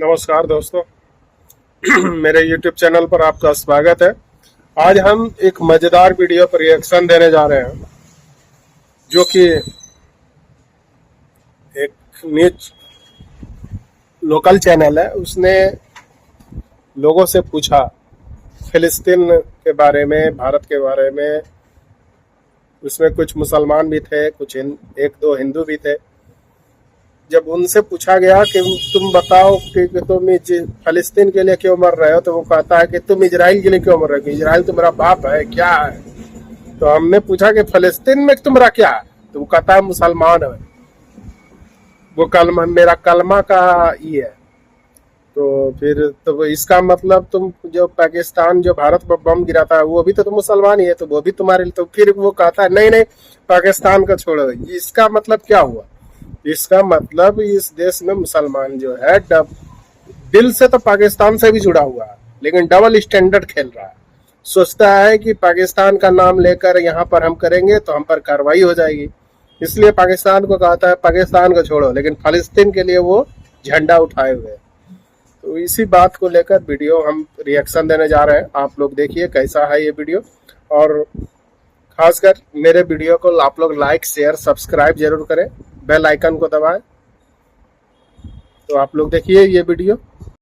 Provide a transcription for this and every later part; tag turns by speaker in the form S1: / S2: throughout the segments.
S1: नमस्कार दोस्तों। मेरे YouTube चैनल पर आपका स्वागत है। आज हम एक मजेदार वीडियो पर रिएक्शन देने जा रहे हैं, जो कि एक न्यूज लोकल चैनल है। उसने लोगों से पूछा फिलिस्तीन के बारे में, भारत के बारे में। उसमें कुछ मुसलमान भी थे, कुछ एक दो हिंदू भी थे। जब उनसे पूछा गया कि तुम बताओ कि तुम फिलिस्तीन के लिए क्यों मर रहे हो, तो वो कहता है कि तुम इजराइल के लिए क्यों मर रहे हो, इजराइल तुम्हारा बाप है क्या है। तो हमने पूछा कि फिलिस्तीन में तुम्हारा क्या है, तो वो कहता है मुसलमान है। वो कलमा मेरा कलमा का ये है। तो फिर तो इसका मतलब तुम जो पाकिस्तान जो भारत पर बम गिराता है वो भी तो मुसलमान ही है, तो वो भी तुम्हारे लिए। तो फिर वो कहता है नहीं नहीं पाकिस्तान का छोड़ो। इसका मतलब क्या हुआ? इसका मतलब इस देश में मुसलमान जो है दिल से तो पाकिस्तान से भी जुड़ा हुआ है, लेकिन डबल स्टैंडर्ड खेल रहा है। सोचता है कि पाकिस्तान का नाम लेकर यहाँ पर हम करेंगे तो हम पर कार्रवाई हो जाएगी, इसलिए पाकिस्तान को कहता है पाकिस्तान को छोड़ो, लेकिन फिलिस्तीन के लिए वो झंडा उठाए हुए। तो इसी बात को लेकर वीडियो हम रिएक्शन देने जा रहे हैं। आप लोग देखिए कैसा है ये वीडियो, और खासकर मेरे वीडियो को आप लोग लाइक शेयर सब्सक्राइब जरूर करें, बेल आइकन को दबाएं। तो आप लोग देखिए ये वीडियो।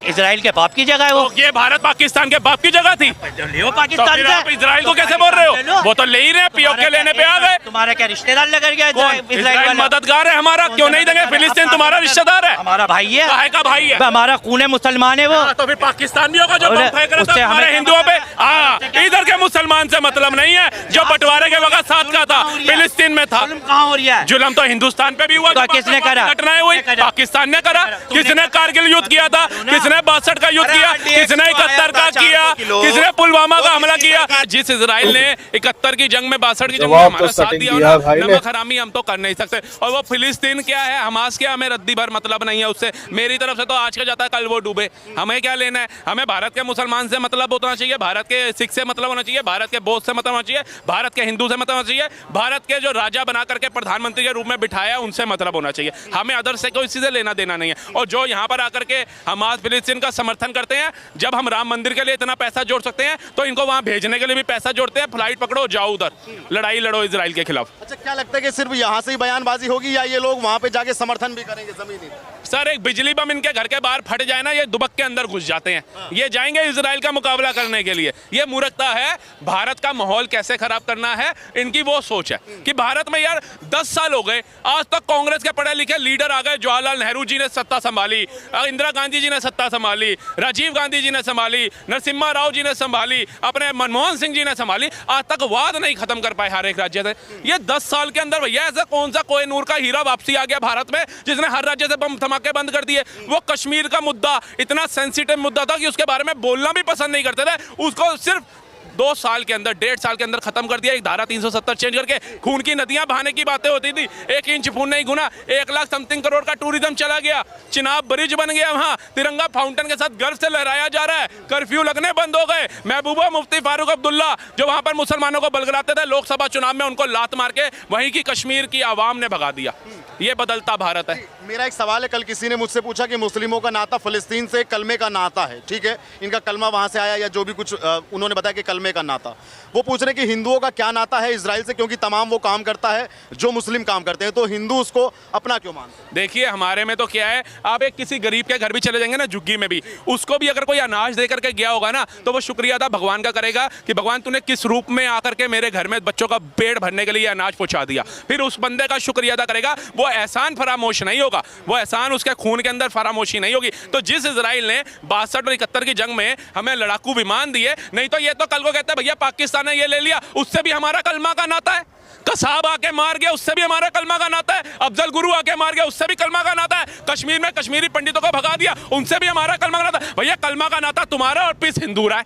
S2: इजराइल के बाप की जगह है वो।
S3: तो ये भारत पाकिस्तान के बाप की जगह थी।
S2: लियो पाकिस्तान
S3: तो फिर आप इजराइल को कैसे बोल रहे हो? वो तो ले ही रहे, पीओके लेने पे आ गए।
S2: तुम्हारा क्या रिश्तेदार लग गया?
S3: इजराइल मददगार है हमारा, क्यों नहीं देंगे? फिलिस्तीन तुम्हारा रिश्तेदार है,
S2: हमारा भाई है।
S3: काहे का भाई है?
S2: हमारा खून मुसलमान है वो।
S3: तो फिर पाकिस्तान भी होगा जो बम फेंक रहा था हमारे हिंदुओं पे। इधर के मुसलमान से मतलब नहीं है, जो बंटवारे के वक्त साथ का था फिलिस्तीन में था।
S2: कहाँ हो रहा है
S3: जुल्म? तो हिंदुस्तान पे भी हुआ।
S2: तो किसने करा?
S3: घटनाएं हुई, पाकिस्तान ने करा। किसने कारगिल युद्ध किया था? किसने 62 का युद्ध किया? किसने 71 का किया? किसने पुलवामा का हमला किया? जिस इजराइल ने 71 की जंग में 62 की जंग में हमारा साथ दिया, नमक हरामी हम तो कर नहीं सकते। और वो फिलिस्तीन क्या है, हमास क्या, हमें रद्दी भर मतलब नहीं है उससे। मेरी तरफ से तो आज का जाता है कल वो डूबे, हमें क्या लेना है? हमें भारत के मुसलमान से मतलब होना चाहिए, भारत के सिख से मतलब होना चाहिए, भारत के बौद्ध से मतलब होना चाहिए, भारत के हिंदू से मतलब होना चाहिए, भारत के जो राजा बना करके प्रधानमंत्री के रूप में बिठाया उनसे मतलब होना चाहिए। हमें अदर से कोई चीजें लेना देना नहीं है। और जो यहाँ पर आकर के हमास फिलिस्तीन का समर्थन करते हैं, जब हम राम मंदिर के लिए इतना पैसा जोड़ सकते हैं तो इनको वहां भेजने के लिए भी पैसा जोड़ते हैं। फ्लाइट पकड़ो, जाओ उधर, लड़ाई लड़ो इजराइल के खिलाफ।
S4: अच्छा, क्या लगता है कि सिर्फ यहाँ से ही बयानबाजी होगी या ये लोग वहाँ पे जाके समर्थन भी करेंगे जमीनी?
S3: सर, एक बिजली बम इनके घर के बाहर फट जाए ना, ये दुबक के अंदर घुस जाते हैं। ये जाएंगे इजराइल का मुकाबला करने के लिए। ये मूर्खता है। भारत का माहौल कैसे खराब करना है, इनकी वो सोच है कि भारत में यार 10 साल हो गए, आज तक कांग्रेस के पढ़े लिखे लीडर आ गए। जवाहरलाल नेहरू जी ने सत्ता संभाली, इंदिरा गांधी जी ने सत्ता संभाली, राजीव गांधी जी ने संभाली, नरसिम्हा राव जी ने संभाली, अपने मनमोहन सिंह जी ने संभाली। आज तक वाद नहीं खत्म कर पाए हर एक राज्य से। ये 10 साल के अंदर भैया ऐसा कौन सा कोहिनूर का हीरा वापसी आ गया भारत में, जिसने हर राज्य से बम धमाके बंद कर दिए? वो कश्मीर का मुद्दा इतना सेंसिटिव मुद्दा था कि उसके बारे में बोलना भी पसंद नहीं करते थे। उसको सिर्फ 2 साल के अंदर, 1.5 साल के अंदर खत्म कर दिया। एक धारा 370 चेंज करके खून की नदियां बहाने की बातें होती थी। 1 इंच खून नहीं गुना। 1 लाख समथिंग करोड़ का टूरिज्म चला गया। चिनाब ब्रिज बन गया, वहां तिरंगा फाउंटेन के साथ गर्व से लहराया जा रहा है। कर्फ्यू लगने बंद हो गए। महबूबा मुफ्ती फारूक अब्दुल्ला जो वहां पर मुसलमानों को बलगराते थे, लोकसभा चुनाव में उनको लात मार के वहीं की कश्मीर की आवाम ने भगा दिया। ये बदलता भारत है।
S4: मेरा एक सवाल है, कल किसी ने मुझसे पूछा कि मुस्लिमों का नाता फिलिस्तीन से कलमे का नाता है, ठीक है, इनका कलमा वहां से आया या जो भी कुछ उन्होंने बताया कि कलमे का नाता। वो पूछ रहे कि हिंदुओं का क्या नाता है इजराइल से, क्योंकि तमाम वो काम करता है जो मुस्लिम काम करते हैं, तो हिंदू उसको अपना क्यों मानते हैं?
S3: देखिए, हमारे में तो क्या है, आप एक किसी गरीब के घर भी चले जाएंगे ना, झुग्गी में भी, उसको भी अगर कोई अनाज दे करके गया होगा ना, तो वो शुक्रिया अदा भगवान का करेगा कि भगवान तूने किस रूप में आकर के मेरे घर में बच्चों का पेट भरने के लिए अनाज पहुंचा दिया। फिर उस बंदे का शुक्रिया अदा करेगा। वो एहसान फरामोश नहीं होगा, वो एहसान उसके खून के अंदर फरामोशी नहीं होगी। तो जिस इजराइल ने 62 और 71 की जंग में हमें लड़ाकू विमान दिए, नहीं तो ये तो कल को कहता है भैया पाकिस्तान ने ये ले लिया, उससे भी हमारा कलमा का नाता है। कसाब आके मार गया, उससे भी हमारा कलमा का नाता है। अफजल गुरु आके मार गया, उससे भी कलमा का नाता है। कश्मीर में कश्मीरी पंडितों को भगा दिया, उनसे भी हमारा कलमा का नाता है। भैया कलमा का नाता तुम्हारा और पीस हिंदू रहा है,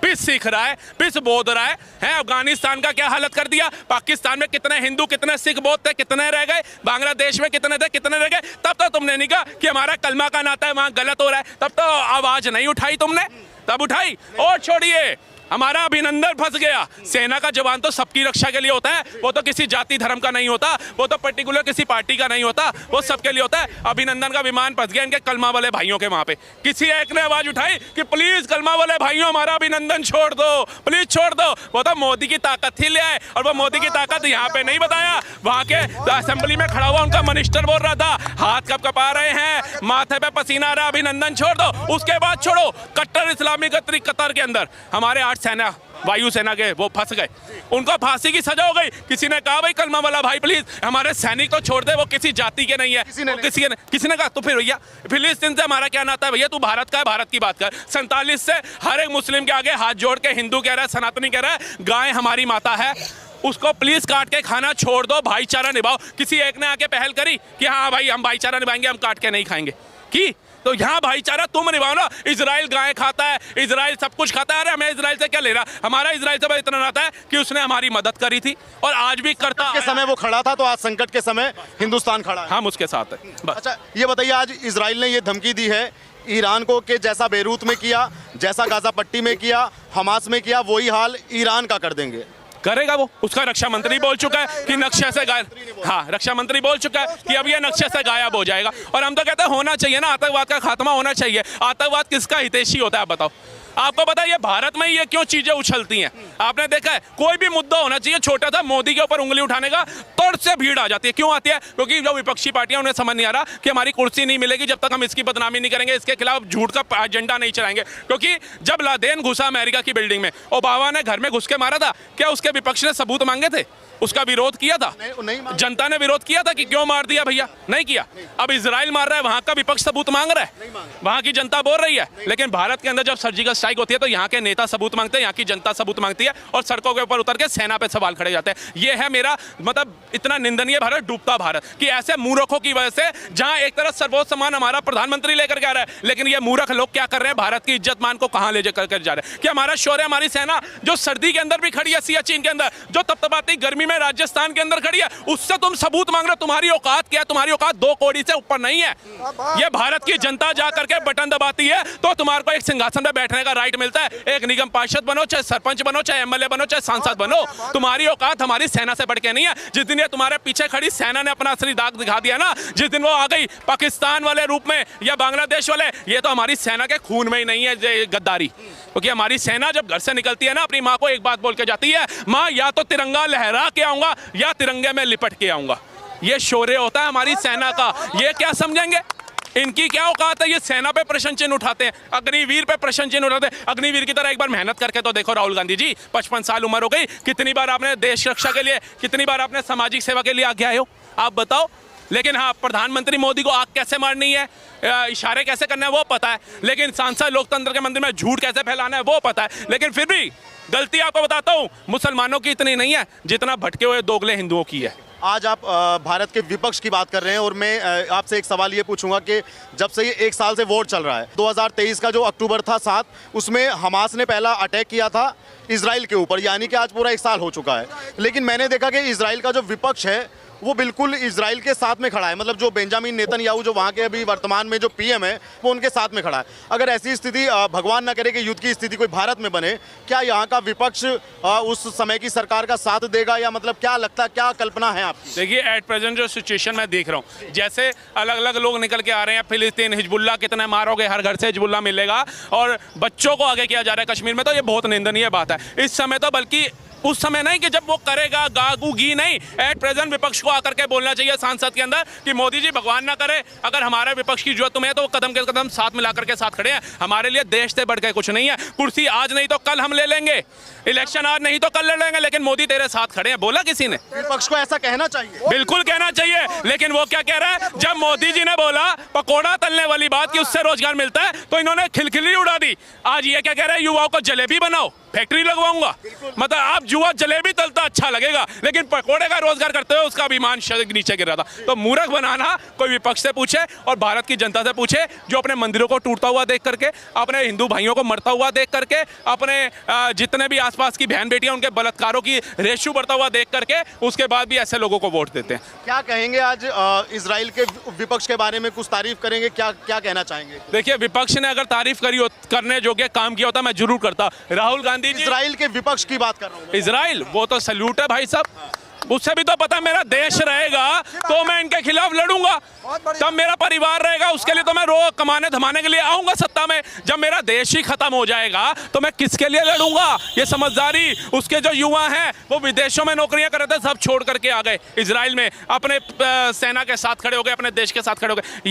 S3: पिस सीख रहा है, पिस बोध रहा है। अफगानिस्तान का क्या हालत कर दिया? पाकिस्तान में कितने हिंदू, कितने सिख बौद्ध थे, कितने रह गए? बांग्लादेश में कितने थे, कितने रह गए? तब तो तुमने नहीं कहा कि हमारा कलमा का नाता है, वहां गलत हो रहा है। तब तो आवाज नहीं उठाई तुमने, तब उठाई। और छोड़िए, हमारा अभिनंदन फंस गया। सेना का जवान तो सबकी रक्षा के लिए होता है, वो तो किसी जाति धर्म का नहीं होता, वो तो पर्टिकुलर किसी पार्टी का नहीं होता, वो सबके लिए होता है। अभिनंदन का विमान फंस गया इनके कलमा वाले भाइयों के वहां पे। किसी एक ने आवाज उठाई कि प्लीज कलमा वाले भाइयों हमारा अभिनंदन छोड़ दो, प्लीज छोड़ दो। वो तो मोदी की ताकत ही ले आए, और वो मोदी की ताकत यहाँ पे नहीं बताया, वहां के असेंबली में खड़ा हुआ उनका मिनिस्टर बोल रहा था, हाथ कब कपा रहे हैं, माथे पे पसीना आ रहा, अभिनंदन छोड़ दो। उसके बाद छोड़ो, कट्टर इस्लामी कतर के अंदर हमारे 8 सेना वायुसेना के वो फंस गए, उनको फांसी की सजा हो गई। किसी ने कहा भाई कलमा वाला भाई प्लीज हमारे सैनिक तो छोड़ दे, वो किसी जाति के नहीं है। किसी ने कहा तो फिर भैया फिलिस्तीन से हमारा क्या नाता है भैया, तू भारत का है, भारत की बात कर। 47 से हर एक मुस्लिम के आगे हाथ जोड़ के हिंदू कह रहा है, सनातनी कह रहा है गाय हमारी माता है, उसको प्लीज काट के खाना छोड़ दो, भाईचारा निभाओ। किसी एक ने आके पहल करी कि हाँ भाई हम भाईचारा निभाएंगे, हम काट के नहीं खाएंगे की, तो यहाँ भाईचारा तुम निभाओ ना। इजराइल गाय खाता है, इजराइल सब कुछ खाता है, अरे हमें इजराइल से क्या ले रहा, हमारा इजराइल से इतना नाता है कि उसने हमारी मदद करी थी और आज भी करता
S4: के समय वो खड़ा था, तो आज संकट के समय हिंदुस्तान खड़ा है।
S3: हम उसके साथ है बस।
S4: अच्छा ये बताइए, आज इजराइल ने ये धमकी दी है ईरान को कि जैसा बेरूत में किया, जैसा गाजा पट्टी में किया, हमास में किया, वही हाल ईरान का कर देंगे।
S3: करेगा वो, उसका रक्षा मंत्री बोल चुका है कि नक्शे से गायब, हाँ रक्षा मंत्री बोल चुका है कि अब ये नक्शे से गायब हो जाएगा। और हम तो कहते हैं होना चाहिए ना, आतंकवाद का खात्मा होना चाहिए। आतंकवाद किसका हितैषी होता है आप बताओ? आपको पता है ये भारत में ये क्यों चीजें उछलती हैं? आपने देखा है कोई भी मुद्दा होना चाहिए छोटा सा, मोदी के ऊपर उंगली उठाने का तोड़ से भीड़ आ जाती है। क्यों आती है? क्योंकि जो विपक्षी पार्टियां उन्हें समझ नहीं आ रहा कि हमारी कुर्सी नहीं मिलेगी जब तक हम इसकी बदनामी नहीं करेंगे, इसके खिलाफ झूठ का एजेंडा नहीं चलाएंगे। क्योंकि जब लादेन घुसा अमेरिका की बिल्डिंग में, ओबामा ने घर में घुस के मारा था, क्या उसके विपक्ष ने सबूत मांगे थे? उसका विरोध किया था?
S4: नहीं
S3: जनता ने विरोध किया था कि क्यों मार दिया भैया? नहीं किया। अब इजराइल मार रहा है, वहां का विपक्ष सबूत मांग रहा है, वहां की जनता बोल रही है। लेकिन भारत के अंदर जब सर्जिकल स्ट्राइक होती है तो यहाँ के नेता सबूत मांगते हैं, यहाँ की जनता सबूत मांगती है और सड़कों के ऊपर उतर के सेना पे सवाल खड़े जाते हैं। ये है मेरा मतलब इतना निंदनीय भारत, डूबता भारत, कि ऐसे मूर्खों की वजह से, जहां एक तरफ सर्वोच्च सम्मान हमारा प्रधानमंत्री लेकर के आ रहा है, लेकिन ये मूर्ख लोग क्या कर रहे हैं, भारत की इज्जत मान को कहां ले जाकर जा रहे हैं। कि हमारा शौर्य, हमारी सेना जो सर्दी के अंदर भी खड़ी है, सियाचिन के अंदर, जो तपतपाती गर्मी में राजस्थान के अंदर खड़ी है, उससे तुम सबूत मांग रहे हो। तुम्हारी औकात क्या है? तुम्हारी औकात 2 कौड़ी से ऊपर नहीं है। ये भारत की जनता जा करके बटन दबाती है तो तुम्हारे को एक सिंहासन पे बैठने का राइट मिलता है। एक निगम पार्षद बनो, चाहे सरपंच बनो, चाहे एमएलए बनो, चाहे सांसद बनो, तुम्हारी औकात हमारी सेना से बढ़ के नहीं है। जिस दिन ये तुम्हारे पीछे खड़ी सेना ने अपना असली दाग दिखा दिया ना, जिस दिन वो आ गई पाकिस्तान वाले रूप में या बांग्लादेश वाले, ये तो हमारी सेना के खून में ही नहीं है गद्दारी। क्योंकि हमारी सेना जब घर से निकलती है ना, अपनी माँ को एक बात बोल के जाती है, माँ या तो तिरंगा लहरा के आऊंगा या तिरंगे में लिपट के आऊंगा। ये शौर्य होता है हमारी सेना का। ये क्या समझेंगे? इनकी क्या औकात है? ये सेना पे प्रश्न चिन्ह उठाते हैं, अग्निवीर पे प्रश्न चिन्ह उठाते हैं। अग्निवीर की तरह एक बार मेहनत करके तो देखो राहुल गांधी जी, 55 साल उम्र हो गई, कितनी बार आपने देश रक्षा के लिए, कितनी बार आपने सामाजिक सेवा के लिए आगे आए हो, आप बताओ। लेकिन हाँ, प्रधानमंत्री मोदी को आग कैसे मारनी है, इशारे कैसे करना है वो पता है, लेकिन सांसद लोकतंत्र के मंदिर में झूठ कैसे फैलाना है वो पता है। लेकिन फिर भी गलती आपको बताता हूँ, मुसलमानों की इतनी नहीं है जितना भटके हुए दोगले हिंदुओं की है।
S4: आज आप भारत के विपक्ष की बात कर रहे हैं और मैं आपसे एक सवाल ये पूछूंगा कि जब से ये 1 साल से वोट चल रहा है, 2023 का जो अक्टूबर था 7, उसमें हमास ने पहला अटैक किया था इजराइल के ऊपर, यानी कि आज पूरा 1 साल हो चुका है। लेकिन मैंने देखा कि इजराइल का जो विपक्ष है वो बिल्कुल इजराइल के साथ में खड़ा है। मतलब जो बेंजामिन नेतन्याहू जो वहाँ के अभी वर्तमान में जो पीएम है, वो उनके साथ में खड़ा है। अगर ऐसी स्थिति भगवान ना करे कि युद्ध की स्थिति कोई भारत में बने, क्या यहाँ का विपक्ष उस समय की सरकार का साथ देगा, या मतलब क्या लगता है, क्या कल्पना है आपकी?
S3: देखिए एट प्रेजेंट जो सिचुएशन मैं देख रहा हूँ, जैसे अलग अलग लोग निकल के आ रहे हैं, फिलिस्तीन, हिजबुल्ला, कितने मारोगे, हर घर से हिजबुल्ला मिलेगा, और बच्चों को आगे किया जा रहा है कश्मीर में, तो ये बहुत निंदनीय बात है। इस समय तो बल्कि उस समय नहीं कि जब वो करेगा गागूगी नहीं, एट प्रेजेंट विपक्ष को आकर के बोलना चाहिए सांसद के अंदर कि मोदी जी भगवान ना करे, अगर हमारे विपक्ष की जरूरत तुम्हें है तो वो कदम के कदम साथ मिलाकर के साथ खड़े हैं। हमारे लिए देश से बढ़ के कुछ नहीं है। कुर्सी आज नहीं तो कल हम ले लेंगे, इलेक्शन आज नहीं तो कल ले लेंगे, लेकिन मोदी तेरे साथ खड़े हैं। बोला किसी ने?
S4: विपक्ष को ऐसा कहना चाहिए,
S3: बिल्कुल कहना चाहिए। लेकिन वो क्या कह रहा है, जब मोदी जी ने बोला पकौड़ा तलने वाली बात कि उससे रोजगार मिलता है, तो इन्होंने खिलखिली उड़ा दी। आज ये क्या कह रहे हैं, युवाओं को जलेबी बनाओ, फैक्ट्री लगवाऊंगा। मतलब आप जुआ जलेबी तलता अच्छा लगेगा, लेकिन पकोड़े का रोजगार करते हुए उसका अभिमान नीचे गिर रहा था। तो मूर्ख बनाना कोई विपक्ष से पूछे और भारत की जनता से पूछे, जो अपने मंदिरों को टूटता हुआ देख करके, अपने हिंदू भाइयों को मरता हुआ देख करके, अपने जितने भी आसपास की बहन बेटियां उनके बलात्कारों की रेशू बढ़ता हुआ देख करके, उसके बाद भी ऐसे लोगों को वोट देते हैं।
S4: क्या कहेंगे आज इजराइल के विपक्ष के बारे में, कुछ तारीफ करेंगे, क्या क्या कहना चाहेंगे?
S3: देखिए, विपक्ष ने अगर तारीफ करी करने योग्य काम किया होता मैं जरूर करता। राहुल गांधी जी,
S4: इजराइल के विपक्ष की बात कर रहा हूँ।
S3: इजराइल वो तो सल्यूट है भाई साहब, उससे भी तो पता मेरा देश रहेगा तो मैं इनके खिलाफ लड़ूंगा, तब मेरा परिवार रहेगा, उसके लिए तो मैं रोज कमाने धमाने के लिए आऊंगा सत्ता में। जब मेरा देश ही खत्म हो जाएगा तो मैं किसके लिए लड़ूंगा? ये समझदारी उसके जो युवा हैं वो विदेशों में नौकरियां कर रहे थे, सब छोड़ करके आ गए इजराइल में, अपने सेना के साथ खड़े हो गए, अपने देश के साथ खड़े हो गए।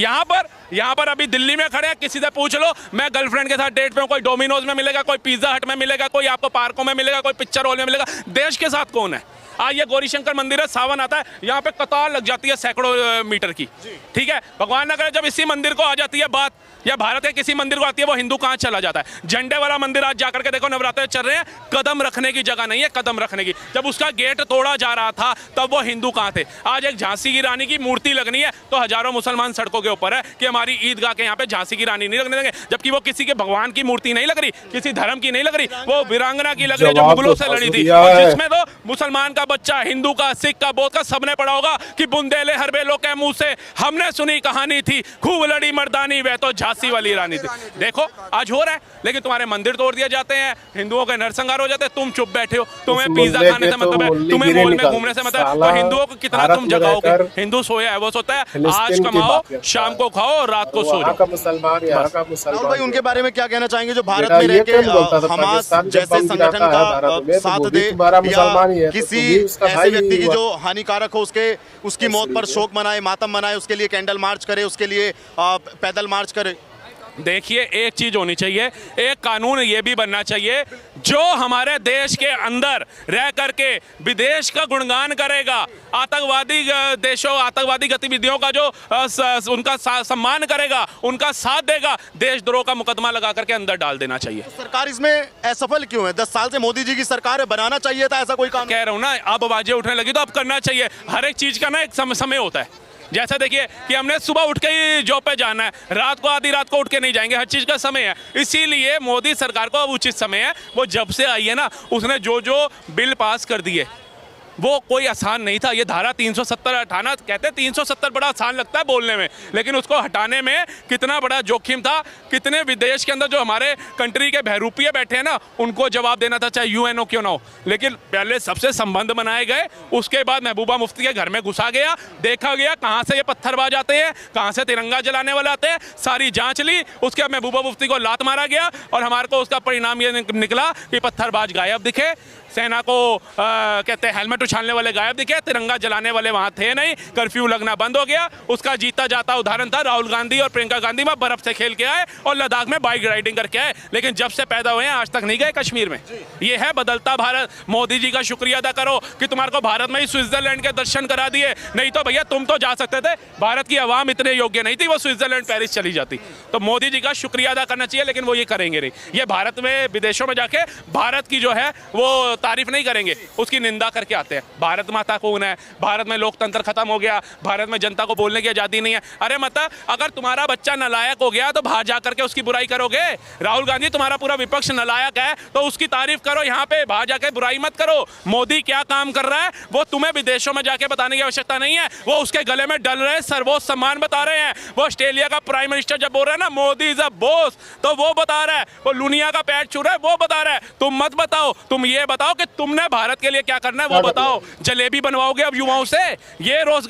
S3: यहाँ पर अभी दिल्ली में खड़े हैं, किसी से पूछ लो, मैं गर्लफ्रेंड के साथ डेट पे हूं, कोई डोमिनोज में मिलेगा, कोई पिज्जा हट में मिलेगा, कोई आपको पार्कों में मिलेगा, कोई पिक्चर हॉल में मिलेगा। देश के साथ कौन है? आज ये गौरीशंकर मंदिर है, सावन आता है, यहाँ पे कतार लग जाती है सैकड़ों मीटर की, ठीक है। भगवान न करे जब इसी मंदिर को आ जाती है बात, या भारत के किसी मंदिर को आती है, वो हिंदू कहाँ चला जाता है? झंडे वाला मंदिर आज जाकर के देखो, नवरात्र चल रहे हैं, कदम रखने की जगह नहीं है, कदम रखने की। जब उसका गेट तोड़ा जा रहा था तब वो हिंदू कहाँ थे? आज एक झांसी की रानी की मूर्ति लगनी है तो हजारों मुसलमान सड़कों के ऊपर है कि हमारी ईदगाह के यहाँ पे झांसी की रानी नहीं लगने देंगे, जबकि वो किसी के भगवान की मूर्ति नहीं लग रही, किसी धर्म की नहीं लग रही, वो वीरांगना की लग रही है जो मुगलों से लड़ी थी, जिसमें तो मुसलमान का बच्चा, हिंदू का, सिख का, बौद्ध का, सबने पढ़ा होगा कि बुंदेले हरबेलों के मुंह से हमने सुनी कहानी थी, खूब लड़ी मर्दानी वह तो झांसी वाली रानी थी। देखो आज हो रहा है, लेकिन तुम्हारे मंदिर तोड़ दिए जाते हैं, हिंदुओं के नरसंहार हो जाते हैं, तुम चुप बैठे हो। तुम्हें पिज्जा खाने से मतलब है, तुम्हें मॉल में घूमने से मतलब है, तो हिंदुओं को कितना तुम जगाओगे? हिंदू सोया है वो सोता है, आज कमाओ शाम को खाओ और रात को सो जाओ।
S1: मुसलमान यहाँ का मुसलमान
S4: भाई, उनके बारे में क्या कहना चाहेंगे जो भारत में रह के हमास जैसे संगठन का साथ दे, या किसी ऐसे व्यक्ति की जो हानिकारक हो उसकी मौत पर शोक मनाए, मातम मनाए, उसके लिए कैंडल मार्च करे, उसके लिए पैदल मार्च करे?
S3: देखिए, एक चीज होनी चाहिए, एक कानून ये भी बनना चाहिए, जो हमारे देश के अंदर रह करके विदेश का गुणगान करेगा, आतंकवादी देशों, आतंकवादी गतिविधियों का जो उनका सम्मान करेगा, उनका साथ देगा, देशद्रोह का मुकदमा लगा करके अंदर डाल देना चाहिए।
S4: सरकार इसमें असफल क्यों है? 10 साल से मोदी जी की सरकार है, बनाना चाहिए था ऐसा कोई काम।
S3: कह रहा हूं ना, अब आवाजें उठने लगी तो अब करना चाहिए। हर एक चीज का ना एक समय होता है। जैसा देखिए कि हमने सुबह उठ के ही जॉब पे जाना है, रात को आधी रात को उठ के नहीं जाएंगे, हर चीज़ का समय है। इसीलिए मोदी सरकार को अब उचित समय है, वो जब से आई है ना, उसने जो बिल पास कर दिए वो कोई आसान नहीं था। ये धारा 370 हटाना, कहते हैं 370 बड़ा आसान लगता है बोलने में, लेकिन उसको हटाने में कितना बड़ा जोखिम था, कितने विदेश के अंदर जो हमारे कंट्री के बहरूपिये बैठे हैं ना, उनको जवाब देना था, चाहे यूएनओ क्यों ना हो। लेकिन पहले सबसे संबंध बनाए गए, उसके बाद महबूबा मुफ्ती के घर में घुसा गया, देखा गया कहाँ से ये पत्थरबाज आते हैं, कहाँ से तिरंगा जलाने वाले आते हैं, सारी जाँच ली, उसके बाद महबूबा मुफ्ती को लात मारा गया और हमारे को उसका परिणाम ये निकला कि पत्थरबाज गायब दिखे, सेना को कहते हैं हेलमेट उछालने वाले गायब दिखे, तिरंगा जलाने वाले वहां थे नहीं, कर्फ्यू लगना बंद हो गया। उसका जीता जाता उदाहरण था राहुल गांधी और प्रियंका गांधी में बर्फ से खेल के आए और लद्दाख में बाइक राइडिंग करके आए, लेकिन जब से पैदा हुए हैं आज तक नहीं गए कश्मीर में। ये है बदलता भारत। मोदी जी का शुक्रिया अदा करो कि तुम्हारे को भारत में ही स्विट्जरलैंड के दर्शन करा दिए, नहीं तो भैया तुम तो जा सकते थे, भारत की आवाम इतने योग्य नहीं थी, वो स्विट्जरलैंड पेरिस चली जाती। तो मोदी जी का शुक्रिया अदा करना चाहिए, लेकिन वो ये करेंगे नहीं। ये भारत में विदेशों में जाके भारत की जो है वो तारीफ नहीं करेंगे, उसकी निंदा करके आते हैं। भारत माता कौन है? भारत में लोकतंत्र खत्म हो गया, भारत में जनता को बोलने की आजादी नहीं है। अरे मतलब अगर तुम्हारा बच्चा नालायक हो गया तो बाहर जाकर के उसकी बुराई करोगे? राहुल गांधी, तुम्हारा पूरा विपक्ष नालायक है तो उसकी तारीफ करो, यहाँ पे बाहर जाके बुराई मत करो। मोदी क्या काम कर रहा है वो तुम्हें विदेशों में जाके बताने की आवश्यकता नहीं है, वो उसके गले में डल रहे सर्वोच्च सम्मान बता रहे हैं। वो ऑस्ट्रेलिया का प्राइम मिनिस्टर जब बोल रहा है ना मोदी इज अ बॉस, तो वो बता रहा है, वो लुनिया का पैर छू रहा है वो बता रहा है। तुम मत बताओ, तुम ये बताओ कि तुमने भारत के लिए क्या करना है वो बताओ। जलेबी बनवाओगे अब युवाओं से, ये रोजगार